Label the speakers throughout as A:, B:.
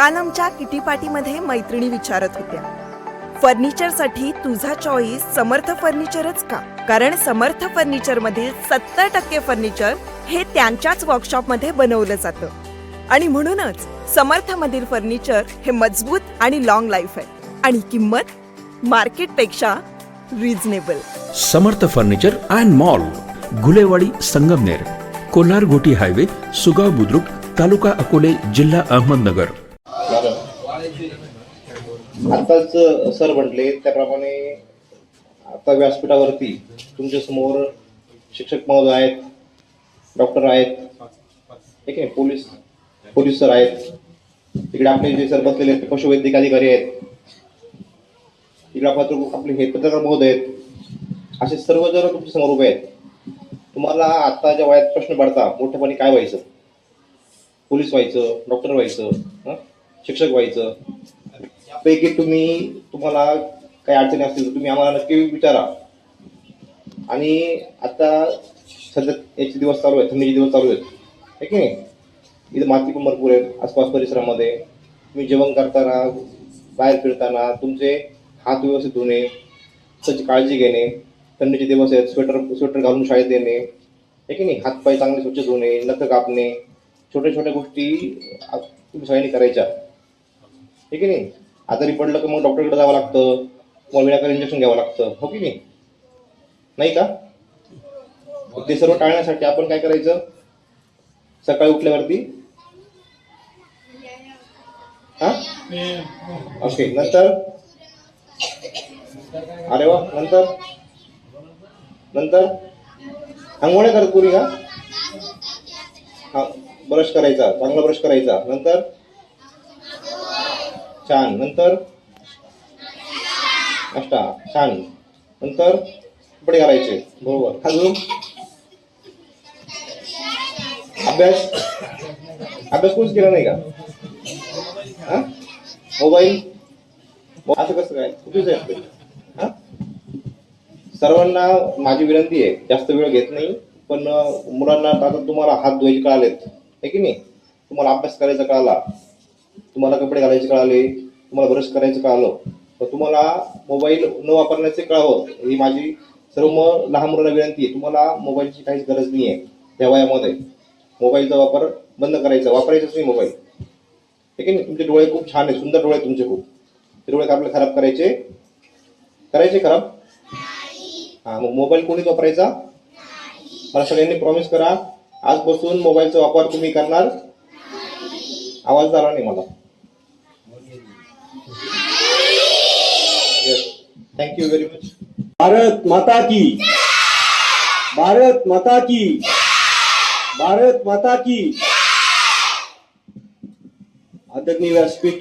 A: काल आमच्या किटी पार्टीमध्ये मैत्रिणी विचारत होत्या, फर्निचरसाठी तुझा चॉईस समर्थ फर्निचरच का? कारण समर्थ फर्निचर मधील 70% फर्निचर हे त्यांच्याच वर्कशॉपमध्ये बनवलं जातं आणि म्हणूनच समर्थ मधील फर्निचर हे मजबूत आणि लॉंग लाईफ आहे आणि किंमत मार्केटपेक्षा reasonable.
B: Samarth furniture and mall, Gulewadi, Sangamner, Kolhar गोटी हायवे, सुगाव बुद्रुक, तालुका अकोले, जिल्हा अहमदनगर.
C: आताच सर म्हटले त्याप्रमाणे आता व्यासपीठावरती तुमच्या समोर शिक्षक महोदय आहेत, डॉक्टर आहेत, ठीक आहे, पोलीस सर आहेत, तिकडे आपले जे सर बसलेले आहेत पशुवैद्यक अधिकारी आहेत, तिकडे आपले हे पत्रकार महोदय आहेत, असे सर्व जण तुमच्या समोर उभे आहेत. तुम्हाला आता ज्या वयात प्रश्न पडता मोठ्यापणी काय व्हायचं, पोलीस व्हायचं, डॉक्टर व्हायचं, शिक्षक व्हायचं, यापैकी तुम्हाला काही अडचणी असतील तर तुम्ही आम्हाला नक्की विचारा. आणि आता सध्या याचे दिवस चालू आहेत, थंडीचे दिवस चालू आहेत, ठीक आहे. इथं माती पण भरपूर आहे आसपास परिसरामध्ये. तुम्ही जेवण करताना, बाहेर फिरताना तुमचे हात व्यवस्थित धुणे, त्याची काळजी घेणे. थंडीचे दिवस आहेत, स्वेटर घालून शाळेत येणे, ठीक आहे नाही. हातपाय चांगले स्वच्छ धुणे, नख कापणे, छोट्या छोट्या गोष्टी तुम्ही सगळ्यांनी करायच्या, ठीक आहे नाही. आजारी पडलं की मग डॉक्टरकडे जावं लागतं, मग वेळाकडे इंजेक्शन घ्यावं लागतं, हो की नाही का? ते सर्व टाळण्यासाठी आपण काय करायचं, सकाळी उठल्यावरती ओके, नंतर अरे वा, नंतर अंघोळ्या करत पुरी का? हा, ब्रश करायचा, चांगला ब्रश करायचा, नंतर छान, नंतर नाश्ता छान, नंतर कपडे घालायचे बरोबर. अजून अभ्यास कोणच केला नाही का? मोबाईल असं कसं काय चुकीचं आहे. सर्वांना माझी विनंती आहे, जास्त वेळ घेत नाही, पण मुलांना आता तुम्हाला हात धुवायचे कळालेत, आहे की नाही, तुम्हाला अभ्यास करायचा कळाला, तुम्हाला कपडे घालायचे कळाले, तुम्हाला ब्रश करायचं कळालं, तर तुम्हाला मोबाईल न वापरण्याचे कळावं. ही माझी सर्व लहान मुलांना विनंती आहे. तुम्हाला मोबाईलची काहीच गरज नाही आहे. त्या वयामध्ये मोबाईलचा वापर बंद करायचा, वापरायचाच नाही मोबाईल, ठीक आहे. तुमचे डोळे खूप छान आहेत, सुंदर डोळे तुमचे खूप. ते डोळे आपले खराब करायचे खराब. हा, मग मोबाईल कोणीच वापरायचा. मला सगळ्यांनी प्रॉमिस करा, आजपासून मोबाईलचा वापर तुम्ही करणार. आवाज आला नाही मला. Thank you very much.
D: भारत माता की, भारत माता की, भारत माता की. आदरणीय व्यासपीठ,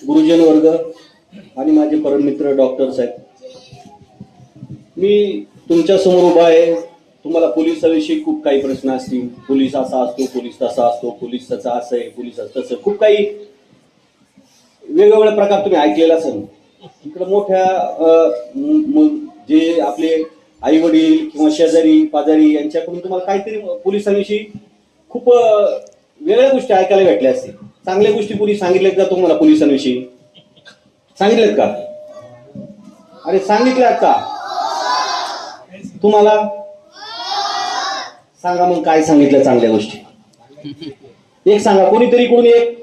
D: गुरुजन वर्ग आणि माझे परममित्र डॉक्टर साहेब, मी तुमच्या समोर उभा आहे. तुम्हाला पोलिसाविषयी खूप काही प्रश्न असतील. पोलीस असा असतो, पोलीस तसा असतो, पोलीस तसा असं आहे, पोलीस तसं, खूप काही वेगवेगळे प्रकार तुम्ही ऐकलेला असेल. इकडे मोठ्या जे आपले आई वडील किंवा शेजारी पाजारी यांच्याकडून तुम्हाला काहीतरी पोलिसांविषयी खूप वेगळ्या गोष्टी ऐकायला भेटल्या असतील. चांगल्या गोष्टी पोलीस सांगितल्यात का तुम्हाला? पोलिसांविषयी सांगितल्यात का? अरे सांगितल्यात का तुम्हाला? सांगा मग काय सांगितलं चांगल्या गोष्टी. एक सांगा, कोणीतरी कोण एक.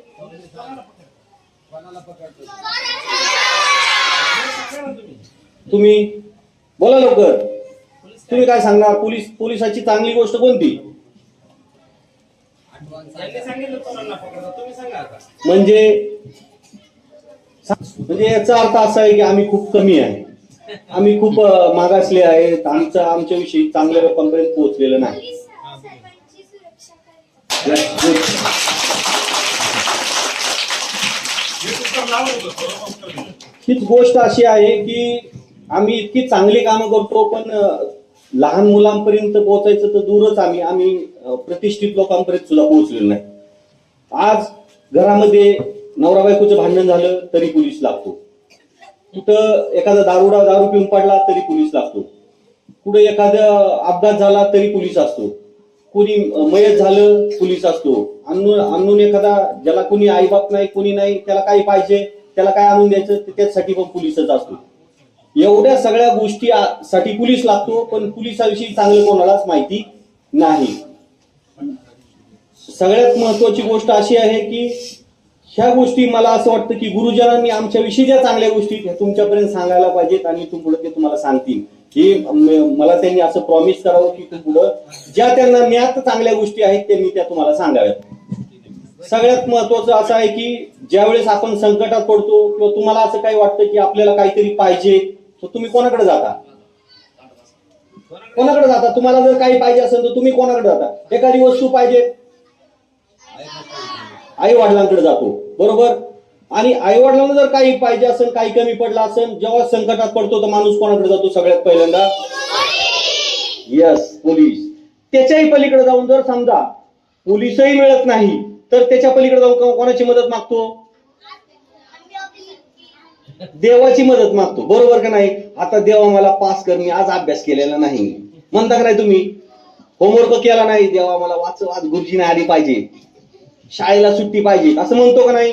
D: तुम्ही बोला लवकर. तुम्ही काय सांगणार? पोलिसाची चांगली गोष्ट कोणती? म्हणजे याचा अर्थ असा आहे की आम्ही खूप कमी आहे, आम्ही खूप मागासले आहेत, आमच्याविषयी चांगल्या लोकांपर्यंत पोहोचलेलं नाही. हीच गोष्ट अशी आहे की आम्ही इतकी चांगली कामं करतो, पण लहान मुलांपर्यंत पोहोचायचं तर दूरच, आम्ही प्रतिष्ठित लोकांपर्यंत सुद्धा पोहोचलेलो नाही. आज घरामध्ये नवरा बायकोचं भांडण झालं तरी पोलीस लागतो. कुठं एखादा दारू पिऊन पडला तरी पोलीस लागतो. कुठे एखादा अपघात झाला तरी पोलीस असतो. कोणी मयत झालं पोलीस असतो, अननोन एखादा ज्याला कोणी आईबाप नाही कोणी नाही त्याला काय पाहिजे त्याला काय आणून द्यायचं त्याच्यासाठी पण पोलीसच असतो. एवढ्या सगळ्या गोष्टी साठी पोलीस लागतो, पण पोलिसाविषयी चांगलं कोणालाच माहिती नाही. सगळ्यात महत्वाची गोष्ट अशी आहे की ह्या गोष्टी मला असं वाटतं की गुरुजनांनी आमच्याविषयी ज्या चांगल्या गोष्टी त्या तुमच्यापर्यंत सांगायला पाहिजेत आणि इथून पुढे ते तुम्हाला सांगतील. हे मला त्यांनी असं प्रॉमिस करावं की इथून पुढं ज्या त्यांना ज्ञात चांगल्या गोष्टी आहेत त्यांनी त्या तुम्हाला सांगाव्यात. सगळ्यात महत्वाचं असं आहे की ज्यावेळेस आपण संकटात पडतो किंवा तुम्हाला असं काही वाटतं की आपल्याला काहीतरी पाहिजे तर तुम्ही कोणाकडे जाता? कोणाकडे जाता? तुम्हाला जर काही पाहिजे असेल तर तुम्ही कोणाकडे जाता? एखादी वस्तू पाहिजे आई वडिलांकडे जातो, बरोबर. आणि आई वडिलांना जर काही पाहिजे असेल काही कमी पडलं असेल जेव्हा संकटात पडतो तर माणूस कोणाकडे जातो सगळ्यात पहिल्यांदा? Yes, police. त्याच्याही पलीकडे जाऊन जर समजा पोलीसही मिळत नाही तर त्याच्या पलीकडे जाऊन कोणाची मदत मागतो? देवाची मदत मागतो, बरोबर का नाही? आता देवा मला पास कर, मी आज अभ्यास केलेला नाही म्हणता का नाही तुम्ही? होमवर्क केला नाही, देवा मला वाचव, आज गुरुजीने आली पाहिजे, शाळेला सुट्टी पाहिजे असं म्हणतो का नाही?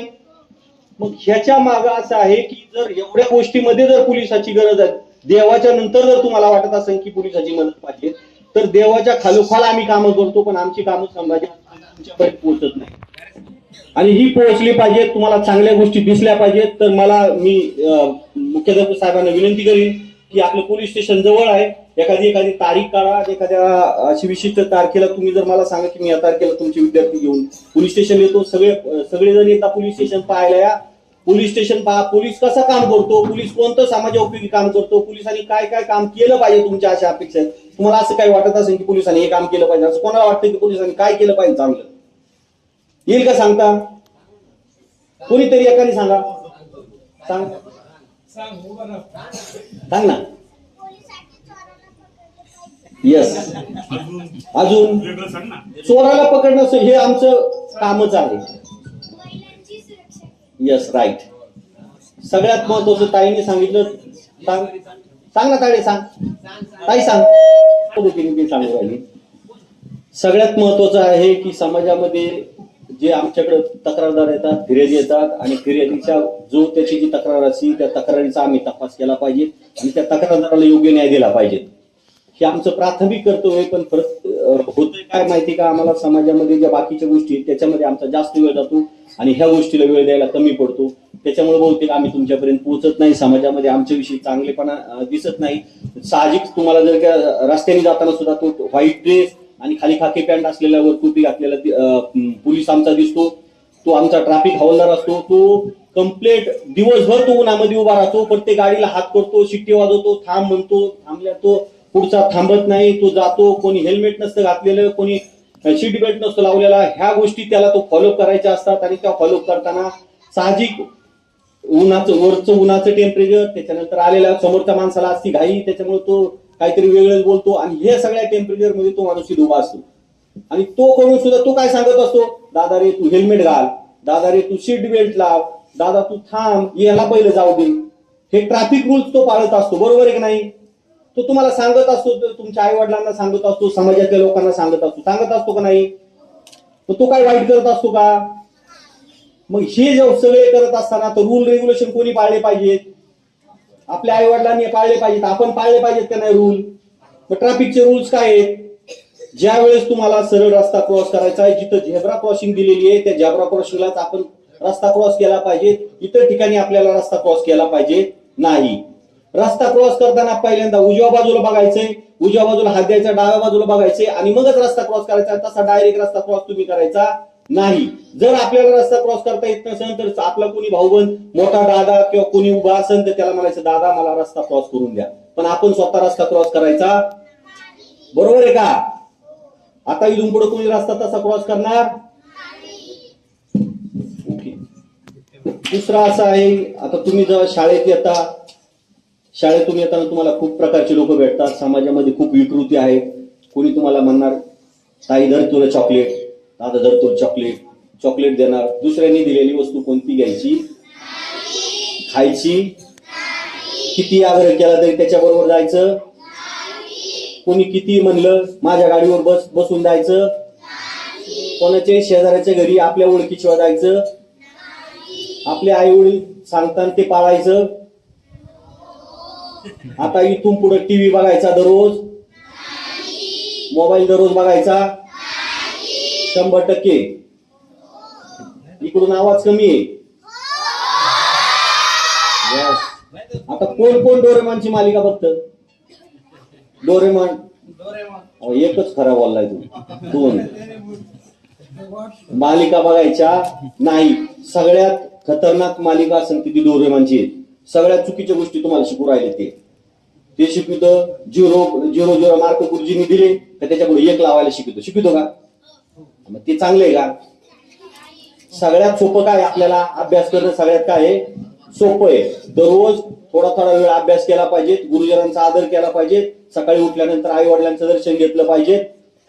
D: मग ह्याच्या मागे असं आहे की जर एवढ्या गोष्टीमध्ये जर पोलिसाची गरज आहे, देवाच्या नंतर जर तुम्हाला वाटत असेल की पोलिसाची मदत पाहिजे तर देवाच्या खालोखाल आम्ही कामं करतो, पण आमची कामं तुमच्यापर्यंत पोहोचत नाही. आणि ही पोहोचली पाहिजे, तुम्हाला चांगल्या गोष्टी दिसल्या पाहिजेत. तर मी मुख्याध्यापक साहेबांना विनंती करीन की आपलं पोलीस स्टेशन जवळ आहे, एखादी तारीख काढा, एखाद्या अशी विशिष्ट तारखेला तुम्ही जर मला सांगा की मी या तारखेला तुमचे विद्यार्थी घेऊन पोलीस स्टेशन येतो, सगळेजण एकदा पोलीस स्टेशन पाहायला या. पोलीस स्टेशन पहा, पोलीस कसं काम करतो, पोलीस कोणतं समाजोपयोगी काम करतो, पोलिसांनी काय काय काम केलं पाहिजे, तुमच्या अशा अपेक्षा आहेत. तुम्हाला असं काही वाटत असेल की पोलिसांनी हे काम केलं पाहिजे, असं कोणाला वाटतं की पोलिसांनी काय केलं पाहिजे चांगलं? येईल का सांगता? कोणीतरी एकाने सांगा, सांग ना. येस, अजून चोराला पकडणं हे आमचं कामच आहे. Yes, right. सगळ्यात महत्वाचं ताईने सांगितलं. सांग ना ताई, ताई सांग. सांगू राहिली. सगळ्यात महत्वाचं आहे की समाजामध्ये जे आमच्याकडे तक्रारदार येतात, फिर्यादी येतात आणि फिर्यादीच्या जो त्याची जी तक्रार असते त्या तक्रारीचा आम्ही तपास केला पाहिजे आणि त्या तक्रारदाराला योग्य न्याय दिला पाहिजे. हे आमचं प्राथमिक कर्तव्य आहे. पण परत होतंय काय माहिती का, आम्हाला समाजामध्ये ज्या बाकीच्या गोष्टी आहेत त्याच्यामध्ये आमचा जास्त वेळ जातो आणि ह्या गोष्टीला वेळ द्यायला कमी पडतो. त्याच्यामुळे बहुतेक आम्ही तुमच्यापर्यंत पोहोचत नाही, समाजामध्ये आमच्याविषयी चांगलेपणा दिसत नाही. साहजिक तुम्हाला जर का रस्त्याने जाताना सुद्धा तो व्हाईट ड्रेस आणि खाली खाकी पॅन्ट असलेला वर टोपी घातलेला पोलीस आमचा दिसतो, तो आमचा ट्रॅफिक हवालदार असतो, तो कंप्लेंट दिवसभर तो उन्हामध्ये उभा राहतो, प्रत्येक गाडीला हात करतो, शिट्टी वाजवतो, थांब म्हणतो, थांबल्या तो पुढचा थांबत नाही, तो जातो. कोणी हेल्मेट नसतं घातलेलं, कोणी सीट बेल्ट नसतो लावलेला, ह्या गोष्टी त्याला तो फॉलोअप करायच्या असतात. आणि त्या फॉलोअप करताना साहजिक उन्हाचं टेम्परेचर, त्याच्यानंतर आलेल्या समोरच्या माणसाला असती घाई, त्याच्यामुळे तो काहीतरी वेगळंच बोलतो आणि हे सगळ्या टेम्परेचर मध्ये तो माणूस उभा असतो. आणि तो करून सुद्धा तो काय सांगत असतो, दादा रे तू हेल्मेट घाल, दादा रे तू सीट बेल्ट लाव, दादा तू थांब, याला पहिलं जाऊ दे. हे ट्रॅफिक रूल्स तो पाळत असतो, बरोबर आहे की नाही? तो तुम्हाला सांगत असतो, तुमच्या आई वडिलांना सांगत असतो, समाजातल्या लोकांना सांगत असतो का नाही? तो काय वाईट करत असतो का? मग हे जे सगळे करत असताना तर रूल रेग्युलेशन कोणी पाळले पाहिजेत? आपल्या आई वडिलांनी पाळले पाहिजेत, आपण पाळले पाहिजेत का नाही रूल? मग ट्रॅफिकचे रूल्स काय आहेत? ज्या वेळेस तुम्हाला सरळ रस्ता क्रॉस करायचा आहे, जिथं झेब्रा क्रॉसिंग दिलेली आहे त्या झेब्रा क्रॉसिंगलाच आपण रस्ता क्रॉस केला पाहिजे, इतर ठिकाणी आपल्याला रस्ता क्रॉस केला पाहिजे नाही. रस्ता क्रॉस करताना पहिल्यांदा उजव्या बाजूला बघायचंय, उजव्या बाजूला हात द्यायचा, डाव्या बाजूला बघायचंय आणि मगच रस्ता क्रॉस करायचा. तसा डायरेक्ट रस्ता क्रॉस तुम्ही करायचा नाही. जर आपल्याला रस्ता क्रॉस करता येत नसेल तर आपला कोणी भाऊबंद, मोठा दादा किंवा कोणी उभा असेल तर त्याला म्हणायचं, दादा मला रस्ता क्रॉस करून द्या. पण आपण स्वतः रस्ता क्रॉस करायचा, बरोबर आहे का? आता इथून पुढे कोणी रस्ता तसा क्रॉस करणार? दुसरा असा आहे, आता तुम्ही जेव्हा शाळेत येता, शाळेतून येताना तुम्हाला खूप प्रकारचे लोक भेटतात, समाजामध्ये खूप विकृती आहे. कोणी तुम्हाला म्हणणार, ताई धर तुला चॉकलेट, दादा धर तुला चॉकलेट देणार. दुसऱ्यांनी दिलेली वस्तू कोणती घ्यायची? खायची. किती आग्रह केला तरी त्याच्याबरोबर जायचं कोणी किती म्हणलं माझ्या गाडीवर बसून जायचं, कोणाच्या शेजाऱ्याच्या घरी आपल्या ओळखीशिवाय जायचं, आपले आई वडील सांगतात ते पाळायचं. आता इथून पुढे टीव्ही बघायचा दररोज, मोबाईल दररोज बघायचा 100%. इकडून आवाज कमी आहे. Yes. आता कोण कोण डोरेमॉनची मालिका बघतं? डोरेमॉन एकच खरा बोललाय तू. 2 मालिका बघायच्या नाही. सगळ्यात खतरनाक मालिका असेल ती डोरेमॉनची आहे. सगळ्यात चुकीच्या गोष्टी तुम्हाला शिकू राहिले ते शिकवतं. 0 मार्क गुरुजींनी दिले तर त्याच्यापुढे 1 लावायला शिकवतो का? मग ते चांगलं आहे का? सगळ्यात सोपं काय आपल्याला अभ्यास करणं? सगळ्यात काय आहे? सोपं आहे. दररोज थोडा थोडा वेळ अभ्यास केला पाहिजे, गुरुजनांचा आदर केला पाहिजे, सकाळी उठल्यानंतर आई वडिलांचं दर्शन घेतलं पाहिजे.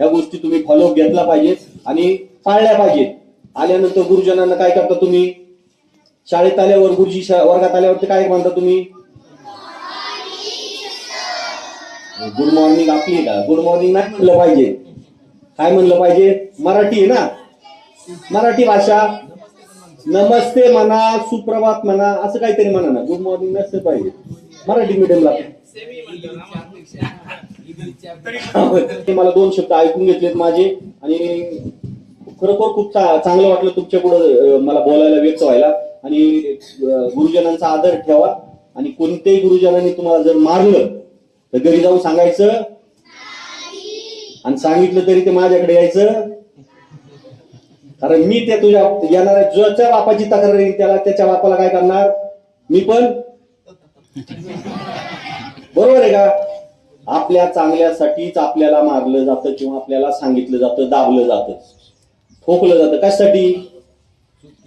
D: ह्या गोष्टी तुम्ही फॉलो घेतला पाहिजेत आणि पाळल्या पाहिजेत. आल्यानंतर गुरुजनांना काय करता तुम्ही? शाळेत आल्यावर गुरुजी वर्गात आल्यावर काय म्हणता तुम्ही? गुड मॉर्निंग आपली का? गुड मॉर्निंग नाही म्हणलं पाहिजे. काय म्हणलं पाहिजे? मराठी आहे ना, मराठी भाषा. नमस्ते म्हणा, सुप्रभात म्हणा, असं काहीतरी म्हणा ना. गुड मॉर्निंग नसतं पाहिजे मराठी मीडियमला. मला 2 शब्द ऐकून घेतलेत माझे आणि खरोखर खूप चांगलं वाटलं तुमच्या पुढे मला बोलायला, व्यक्त व्हायला. आणि गुरुजनांचा आदर ठेवा आणि कोणत्याही गुरुजनांनी तुम्हाला जर मारलं तर घरी जाऊन सांगायचं आणि सांगितलं तरी ते माझ्याकडे यायचं. कारण मी त्या तुझ्या येणाऱ्या ज्याच्या बापाची तक्रार येईल त्याला त्याच्या बापाला काय करणार मी पण. बरोबर आहे का? आपल्या चांगल्यासाठीच आपल्याला मारलं जातं किंवा आपल्याला सांगितलं जातं, दाबलं जातं, ठोकलं जातं. कशासाठी?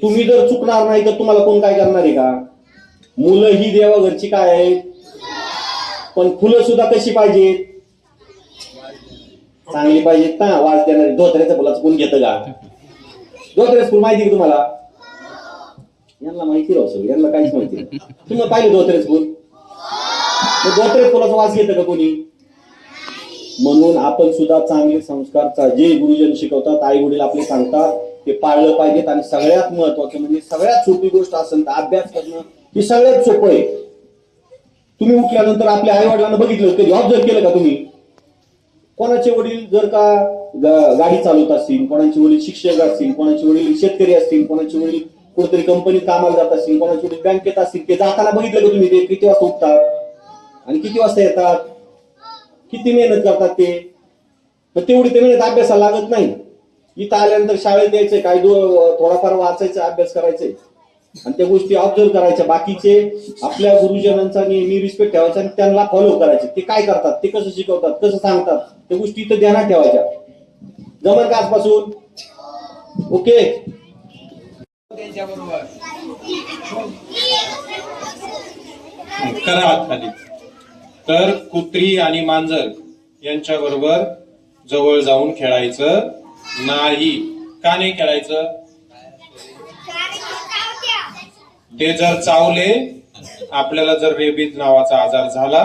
D: तुम्ही जर चुकणार नाही तर तुम्हाला कोण काय करणार आहे का? मुलं ही देवाघरची काय आहेत, पण फुलं सुद्धा कशी पाहिजेत? चांगली पाहिजेत ना. वास देणारी. धोत्र्याच्या फुलाचं कोण घेतं का? धोत्र्याचं फुल माहिती का तुम्हाला? यांना माहिती राहू सगळं, यांना काहीच माहिती नाही. तुम्ही पाहिलं धोत्र्याचं फुल? धोत्र्याच्या फुलाचा वास घेतं का कोणी? म्हणून आपण सुद्धा चांगले संस्कार जे गुरुजन शिकवतात, आई वडील आपले सांगतात ते पाळलं पाहिजेत. आणि सगळ्यात महत्वाचं म्हणजे सगळ्यात सोपी गोष्ट असेल तर अभ्यास करणं ही सगळ्यात सोपं आहे. तुम्ही उठल्यानंतर आपल्या आई वडिलांना बघितलं, कधी ऑब्झर्व केलं का तुम्ही? कोणाचे वडील जर का गाडी चालवत असतील, कोणाचे वडील शिक्षक असतील, कोणाचे वडील शेतकरी असतील, कोणाचे वडील कुठेतरी कंपनीत कामाला जात असतील, कोणाचे वडील बँकेत असतील, ते जाताना बघितलं का तुम्ही? ते किती वाजता उठतात आणि किती वाजता येतात, किती मेहनत करतात ते. पण तेवढी ते मेहनत अभ्यासाला लागत नाही. इथं आल्यानंतर शाळेत यायचंय, काय थोडाफार वाचायचं, अभ्यास करायचंय आणि त्या गोष्टी ऑब्झर्व करायच्या. बाकीचे आपल्या गुरुजनांचा नेहमी रिस्पेक्ट ठेवायचा आणि त्यांना फॉलो करायचे. ते काय करतात, ते कसं शिकवतात, कसं सांगतात, त्या गोष्टी इथं ध्यानात ठेवायच्या. जमल का आजपासून? ओके.
E: करा हात खाली. तर कुत्री आणि मांजर यांच्या बरोबर जवळ जाऊन खेळायचं नाही. का नाही खेळायचं? ते जर चावले, आपल्याला जर रेबीज नावाचा आजार झाला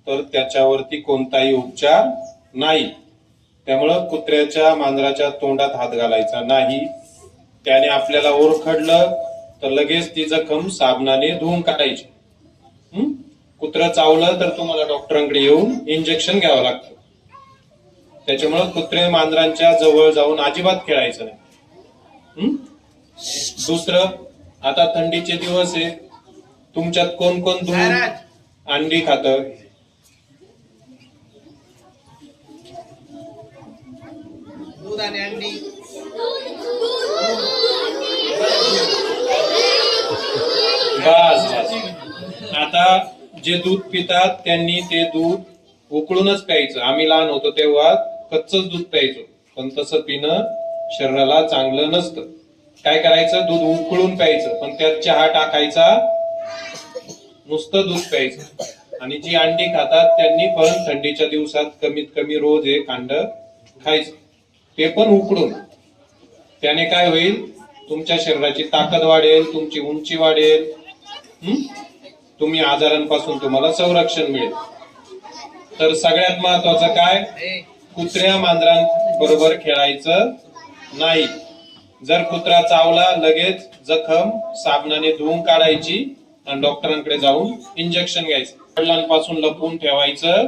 E: तर त्याच्यावरती कोणताही उपचार नाही. त्यामुळं कुत्र्याच्या मांजराच्या तोंडात हात घालायचा नाही. त्याने आपल्याला ओरखडलं तर लगेच ती जखम साबणाने धुवून काढायची. कुत्रं चावलं तर तुम्हाला डॉक्टरांकडे येऊन इंजेक्शन घ्यावं लागतं. त्याच्यामुळं कुत्रे मांजरांच्या जवळ जाऊन अजिबात खेळायचं नाही. दुसरं, आता थंडीचे दिवस आहे, तुमच्यात कोण कोण दूध अंडी खातं?
F: दूध आणि अंडी.
E: बस. आता जे दूध पितात त्यांनी ते दूध उकळूनच प्यायचं. आम्ही लहान होतो तेव्हा कच्चच दूध प्यायचो, पण तसं पिणं शरीराला चांगलं नसतं. काय करायचं? दूध उकळून प्यायचं, पण त्यात चहा टाकायचा, नुसतं दूध प्यायचं. आणि जी अंडी खातात त्यांनी पण थंडीच्या दिवसात कमीत कमी रोज 1 अंड खायचं, ते पण उकडून. त्याने काय होईल? तुमच्या शरीराची ताकद वाढेल, तुमची उंची वाढेल, तुम्ही आजारांपासून तुम्हाला संरक्षण मिळेल. तर सगळ्यात महत्वाचं काय, कुत्र्या मांजरांबरोबर खेळायचं नाही. जर कुत्रा चावला लगेच जखम साबणाने धुवून काढायची आणि डॉक्टरांकडे जाऊन इंजेक्शन घ्यायचं. वडिलांपासून लपवून ठेवायचं.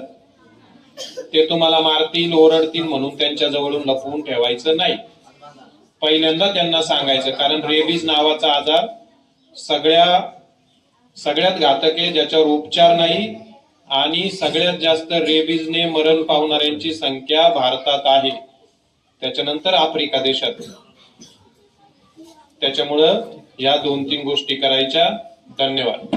E: ते तुम्हाला मारतील ओरडतील म्हणून त्यांच्या जवळून लपवून ठेवायचं नाही. पहिल्यांदा त्यांना सांगायचं, कारण रेबीज नावाचा आजार सगळ्यात घातक आहे, ज्याच्यावर उपचार नाही आणि सगळ्यात जास्त रेबीजने मरण पावणाऱ्यांची संख्या भारतात आहे, त्याच्यानंतर आफ्रिका देशात. त्याच्यामुळं या 2-3 गोष्टी करायच्या. धन्यवाद.